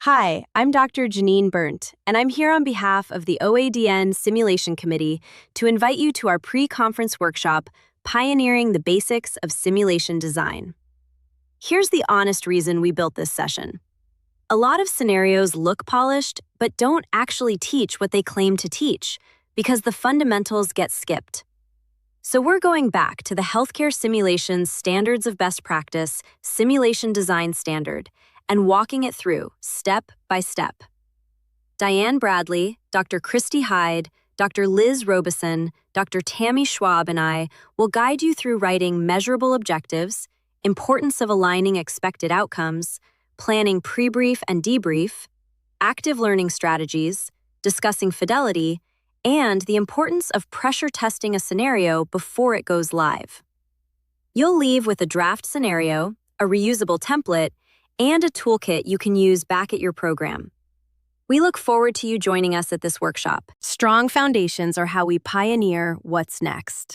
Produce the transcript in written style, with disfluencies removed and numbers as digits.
Hi, I'm Dr. Janeen Berndt, and I'm here on behalf of the OADN Simulation Committee to invite you to our pre-conference workshop, Pioneering the Basics of Simulation Design. Here's the honest reason we built this session. A lot of scenarios look polished, but don't actually teach what they claim to teach, because the fundamentals get skipped. So we're going back to the Healthcare Simulations Standards of Best Practice Simulation Design Standard, and walking it through step by step. Diane Bradley, Dr. Christy Hyde, Dr. Liz Robeson, Dr. Tammy Schwab, and I will guide you through writing measurable objectives, importance of aligning expected outcomes, planning pre-brief and debrief, active learning strategies, discussing fidelity, and the importance of pressure testing a scenario before it goes live. You'll leave with a draft scenario, a reusable template, and a toolkit you can use back at your program. We look forward to you joining us at this workshop. Strong foundations are how we pioneer what's next.